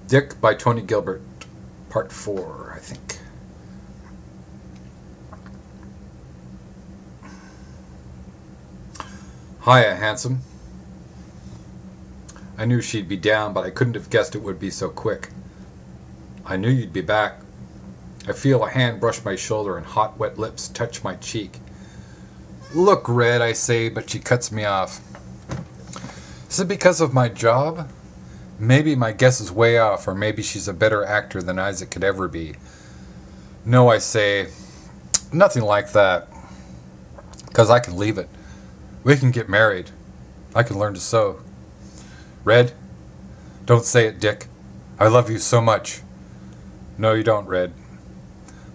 Dick by Tony Gilbert, Part 4, I think. Hiya, handsome. I knew she'd be down, but I couldn't have guessed it would be so quick. I knew you'd be back. I feel a hand brush my shoulder and hot, wet lips touch my cheek. Look, Red, I say, but she cuts me off. Is it because of my job? Maybe my guess is way off, or maybe she's a better actor than Isaac could ever be. No, I say, nothing like that. 'Cause I can leave it. We can get married. I can learn to sew. Red, don't say it, Dick. I love you so much. No, you don't, Red.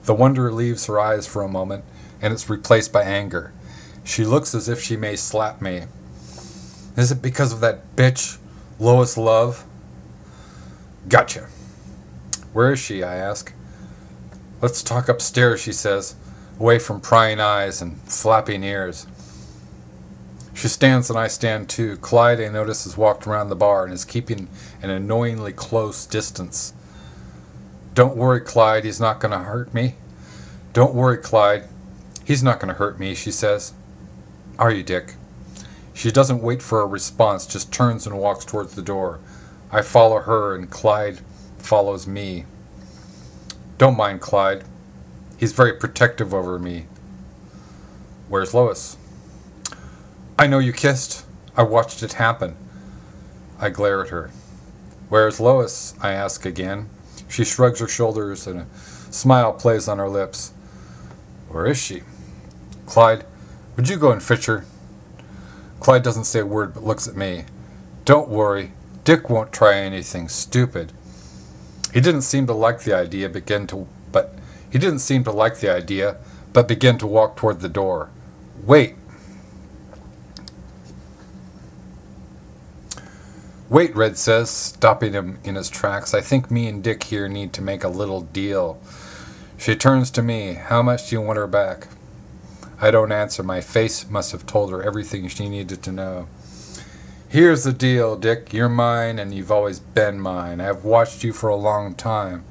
The wonder leaves her eyes for a moment, and it's replaced by anger. She looks as if she may slap me. Is it because of that bitch, Lois Love? Gotcha. Where is she, I ask. Let's talk upstairs, she says, away from prying eyes and flapping ears. She stands and I stand too. Clyde, I notice, has walked around the bar and is keeping an annoyingly close distance. Don't worry, Clyde, he's not going to hurt me. Don't worry, Clyde, he's not going to hurt me, she says. Are you, Dick? She doesn't wait for a response, just turns and walks towards the door. I follow her and Clyde follows me. Don't mind Clyde. He's very protective over me. Where's Lois? I know you kissed. I watched it happen. I glare at her. Where's Lois? I ask again. She shrugs her shoulders and a smile plays on her lips. Where is she? Clyde, would you go and fetch her? Clyde doesn't say a word but looks at me. Don't worry. Dick won't try anything stupid. He didn't seem to like the idea, but began to walk toward the door. Wait. Wait, Red says, stopping him in his tracks. I think me and Dick here need to make a little deal. She turns to me. How much do you want her back? I don't answer. My face must have told her everything she needed to know. Here's the deal, Dick. You're mine, and you've always been mine. I've watched you for a long time,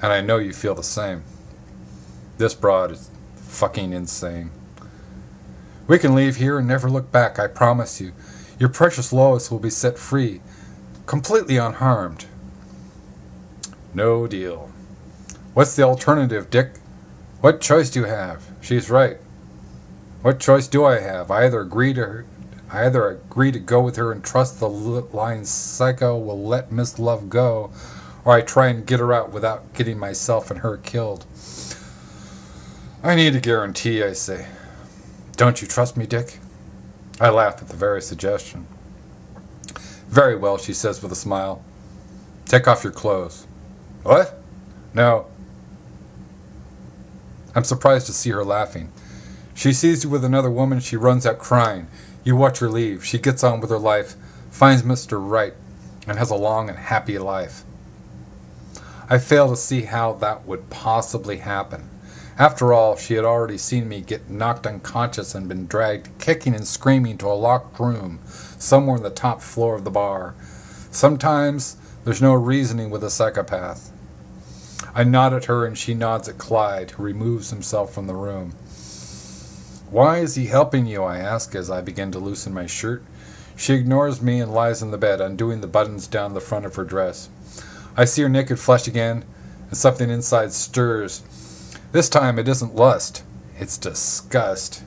and I know you feel the same. This broad is fucking insane. We can leave here and never look back, I promise you. Your precious Lois will be set free, completely unharmed. No deal. What's the alternative, Dick? What choice do you have? She's right. What choice do I have? I either agree to go with her and trust the lying psycho will let Miss Love go, or I try and get her out without getting myself and her killed. I need a guarantee, I say. Don't you trust me, Dick? I laugh at the very suggestion. Very well, she says with a smile. Take off your clothes. What? No. I'm surprised to see her laughing. She sees you with another woman, she runs out crying. You watch her leave. She gets on with her life, finds Mr. Right, and has a long and happy life. I fail to see how that would possibly happen. After all, she had already seen me get knocked unconscious and been dragged kicking and screaming to a locked room somewhere on the top floor of the bar. Sometimes there's no reasoning with a psychopath. I nod at her and she nods at Clyde, who removes himself from the room. Why is he helping you? I ask as I begin to loosen my shirt. She ignores me and lies in the bed, undoing the buttons down the front of her dress. I see her naked flesh again, and something inside stirs. This time it isn't lust, it's disgust.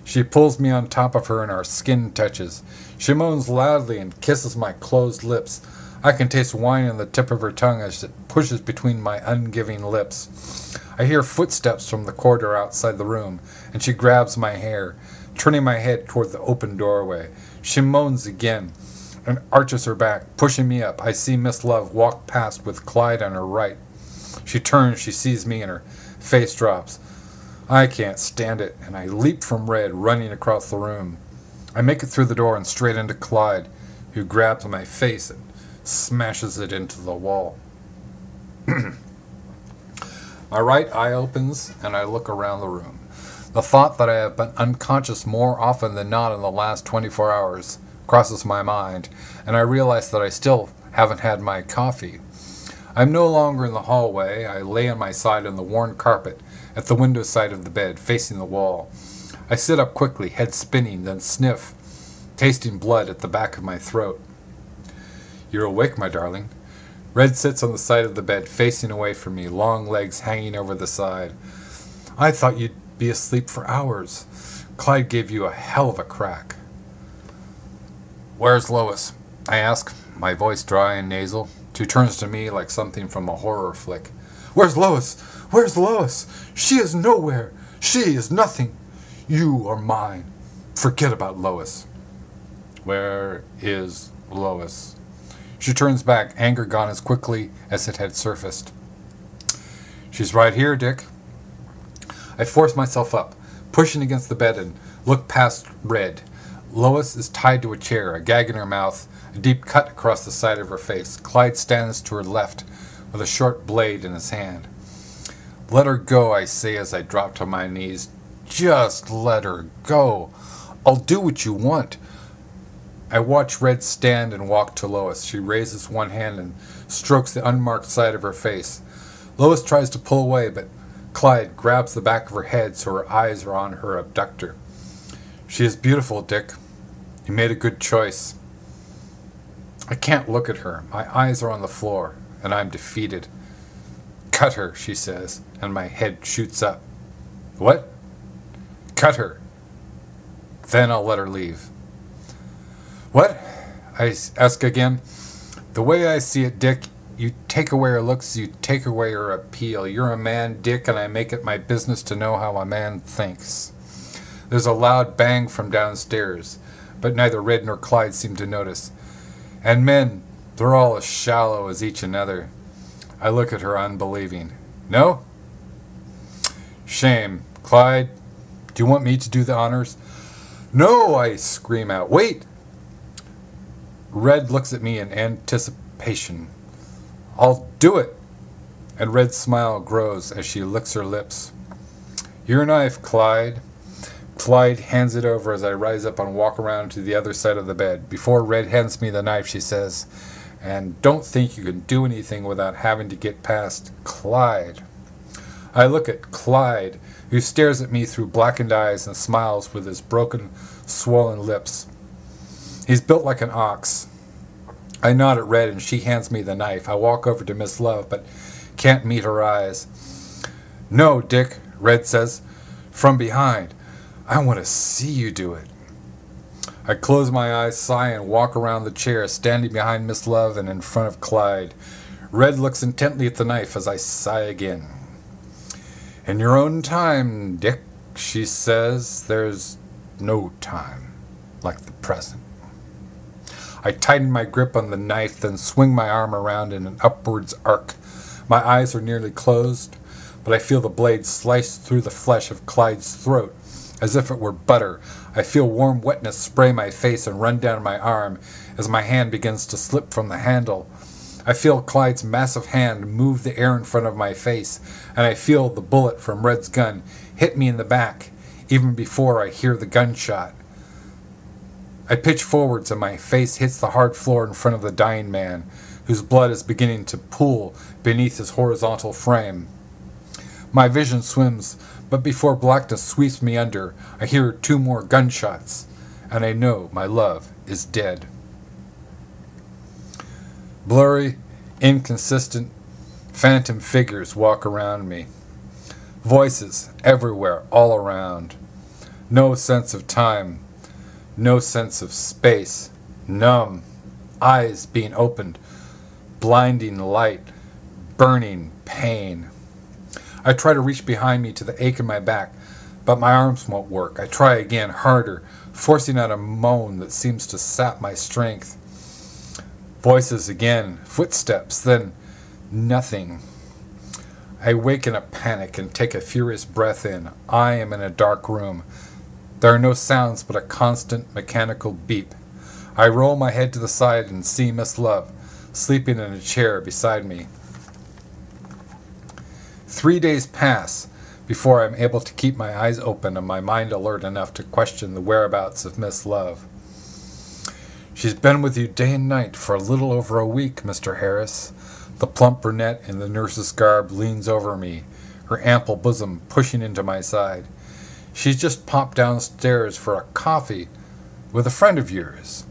She pulls me on top of her and our skin touches. She moans loudly and kisses my closed lips. I can taste wine on the tip of her tongue as it pushes between my ungiving lips. I hear footsteps from the corridor outside the room, and she grabs my hair, turning my head toward the open doorway. She moans again and arches her back, pushing me up. I see Miss Love walk past with Clyde on her right. She turns, she sees me, and her face drops. I can't stand it, and I leap from Red, running across the room. I make it through the door and straight into Clyde, who grabs my face and smashes it into the wall. My right eye opens, and I look around the room. The thought that I have been unconscious more often than not in the last 24 hours crosses my mind, and I realize that I still haven't had my coffee. I'm no longer in the hallway. I lay on my side on the worn carpet at the window side of the bed, facing the wall. I sit up quickly, head spinning, then sniff, tasting blood at the back of my throat. You're awake, my darling. Red sits on the side of the bed, facing away from me, long legs hanging over the side. I thought you'd be asleep for hours. Clyde gave you a hell of a crack. Where's Lois? I ask, my voice dry and nasal. She turns to me like something from a horror flick. Where's Lois? Where's Lois? She is nowhere. She is nothing. You are mine. Forget about Lois. Where is Lois? She turns back, anger gone as quickly as it had surfaced. She's right here, Dick. I force myself up, pushing against the bed, and look past Red. Lois is tied to a chair, a gag in her mouth, a deep cut across the side of her face. Clyde stands to her left with a short blade in his hand. Let her go, I say as I drop to my knees. Just let her go. I'll do what you want. I watch Red stand and walk to Lois. She raises one hand and strokes the unmarked side of her face. Lois tries to pull away, but Clyde grabs the back of her head so her eyes are on her abductor. She is beautiful, Dick. You made a good choice. I can't look at her. My eyes are on the floor, and I'm defeated. Cut her, she says, and my head shoots up. What? Cut her. Then I'll let her leave. What? I ask again. The way I see it, Dick, you take away her looks, you take away her appeal. You're a man, Dick, and I make it my business to know how a man thinks. There's a loud bang from downstairs, but neither Red nor Clyde seem to notice. And men, they're all as shallow as each another. I look at her unbelieving. No? Shame. Clyde, do you want me to do the honors? No, I scream out. Wait! Red looks at me in anticipation. I'll do it! And Red's smile grows as she licks her lips. Your knife, Clyde. Clyde hands it over as I rise up and walk around to the other side of the bed. Before Red hands me the knife, she says, and don't think you can do anything without having to get past Clyde. I look at Clyde, who stares at me through blackened eyes and smiles with his broken, swollen lips. He's built like an ox. I nod at Red and she hands me the knife. I walk over to Miss Love, but can't meet her eyes. No, Dick, Red says, from behind. I want to see you do it. I close my eyes, sigh, and walk around the chair, standing behind Miss Love and in front of Clyde. Red looks intently at the knife as I sigh again. In your own time, Dick, she says, there's no time like the present. I tighten my grip on the knife, then swing my arm around in an upwards arc. My eyes are nearly closed, but I feel the blade slice through the flesh of Clyde's throat, as if it were butter. I feel warm wetness spray my face and run down my arm as my hand begins to slip from the handle. I feel Clyde's massive hand move the air in front of my face, and I feel the bullet from Red's gun hit me in the back, even before I hear the gunshot. I pitch forwards and my face hits the hard floor in front of the dying man, whose blood is beginning to pool beneath his horizontal frame. My vision swims, but before blackness sweeps me under, I hear 2 more gunshots, and I know my love is dead. Blurry, inconsistent, phantom figures walk around me. Voices everywhere, all around. No sense of time. No sense of space. Numb. Eyes being opened. Blinding light. Burning pain. I try to reach behind me to the ache in my back, but my arms won't work. I try again, harder, forcing out a moan that seems to sap my strength. Voices again, footsteps, then nothing. I wake in a panic and take a furious breath in. I am in a dark room. There are no sounds but a constant mechanical beep. I roll my head to the side and see Miss Love sleeping in a chair beside me. 3 days pass before I am able to keep my eyes open and my mind alert enough to question the whereabouts of Miss Love. She's been with you day and night for a little over a week, Mr. Harris. The plump brunette in the nurse's garb leans over me, her ample bosom pushing into my side. She's just popped downstairs for a coffee with a friend of yours.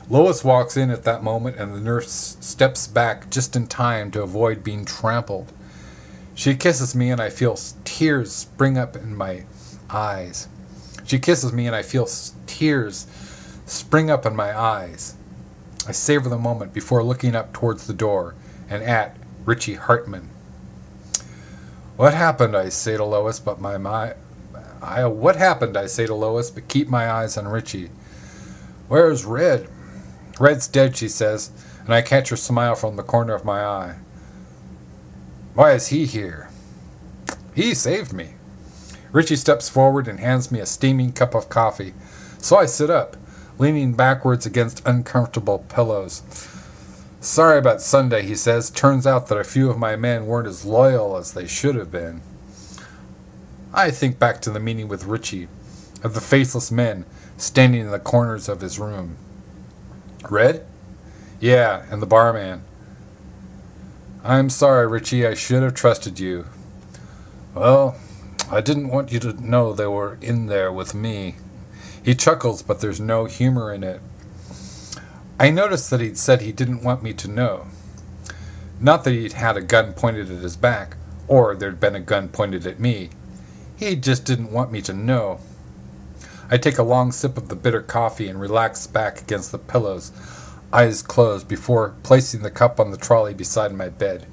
Lois walks in at that moment, and the nurse steps back just in time to avoid being trampled. She kisses me, and I feel tears spring up in my eyes. I savor the moment before looking up towards the door and at Richie Hartman. What happened, I say to Lois, but keep my eyes on Richie. Where's Red? Red's dead, she says, and I catch her smile from the corner of my eye. Why is he here? He saved me. Richie steps forward and hands me a steaming cup of coffee, so I sit up, leaning backwards against uncomfortable pillows. Sorry about Sunday, he says. Turns out that a few of my men weren't as loyal as they should have been. I think back to the meeting with Richie, of the faceless men standing in the corners of his room. Red? Yeah, and the barman. I'm sorry, Richie, I should have trusted you. Well, I didn't want you to know they were in there with me. He chuckles, but there's no humor in it. I noticed that he'd said he didn't want me to know. Not that he'd had a gun pointed at his back, or there'd been a gun pointed at me. He just didn't want me to know. I take a long sip of the bitter coffee and relax back against the pillows, eyes closed, before placing the cup on the trolley beside my bed.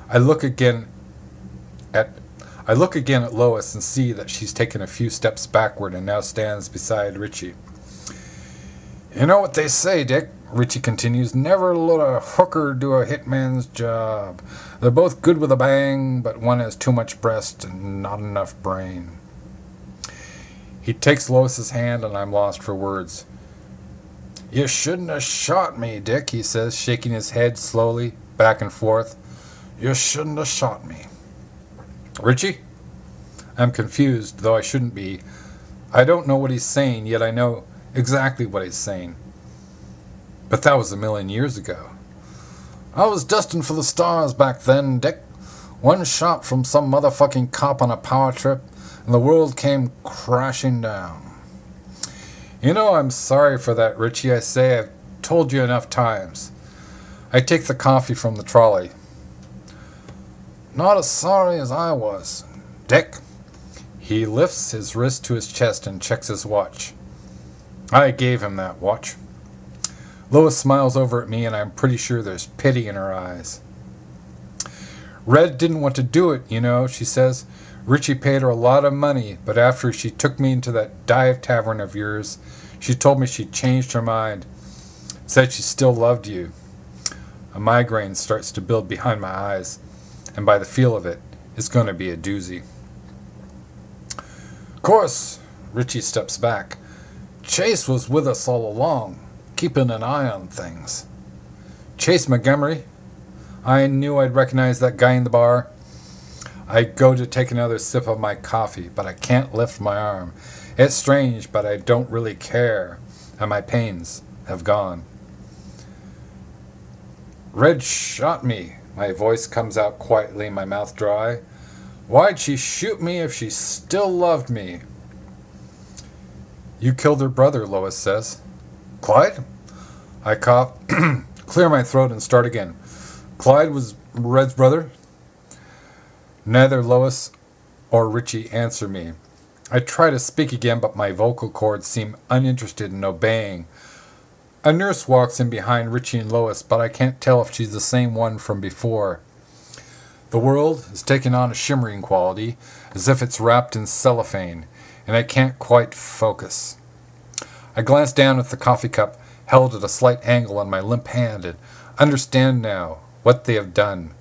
I look again at Lois and see that she's taken a few steps backward and now stands beside Richie. You know what they say, Dick, Richie continues, never let a hooker do a hitman's job. They're both good with a bang, but one has too much breast and not enough brain. He takes Lois's hand, and I'm lost for words. You shouldn't have shot me, Dick, he says, shaking his head slowly back and forth. You shouldn't have shot me. Richie? I'm confused, though I shouldn't be. I don't know what he's saying, yet I know exactly what he's saying. But that was a million years ago. I was destined for the stars back then, Dick. One shot from some motherfucking cop on a power trip, and the world came crashing down. You know, I'm sorry for that, Richie, I say. I've told you enough times. I take the coffee from the trolley. Not as sorry as I was, Dick. He lifts his wrist to his chest and checks his watch. I gave him that watch. Lois smiles over at me, and I'm pretty sure there's pity in her eyes. Red didn't want to do it, you know, she says. Richie paid her a lot of money, but after she took me into that dive tavern of yours, she told me she'd changed her mind. Said she still loved you. A migraine starts to build behind my eyes, and by the feel of it, it's going to be a doozy. Of course, Richie steps back. Chase was with us all along, keeping an eye on things. Chase Montgomery? I knew I'd recognize that guy in the bar. I go to take another sip of my coffee, but I can't lift my arm. It's strange, but I don't really care, and my pains have gone. Red shot me. My voice comes out quietly, my mouth dry. Why'd she shoot me if she still loved me? You killed her brother, Lois says. Clyde? I cough, clear my throat, and start again. Clyde was Red's brother? Neither Lois or Richie answer me. I try to speak again, but my vocal cords seem uninterested in obeying. A nurse walks in behind Richie and Lois, but I can't tell if she's the same one from before. The world is taking on a shimmering quality, as if it's wrapped in cellophane, and I can't quite focus. I glance down at the coffee cup held at a slight angle on my limp hand and understand now what they have done,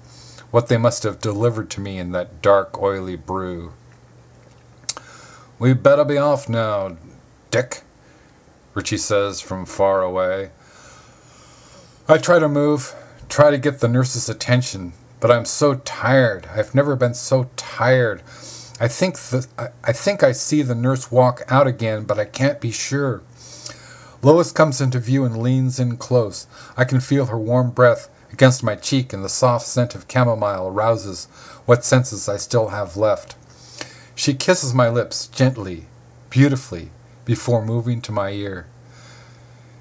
what they must have delivered to me in that dark, oily brew. We better be off now, Dick, Richie says from far away. I try to move, try to get the nurse's attention, but I'm so tired. I've never been so tired. I think I see the nurse walk out again, but I can't be sure. Lois comes into view and leans in close. I can feel her warm breath against my cheek, and the soft scent of chamomile arouses what senses I still have left. She kisses my lips gently, beautifully, before moving to my ear.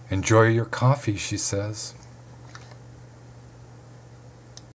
"Enjoy your coffee," she says.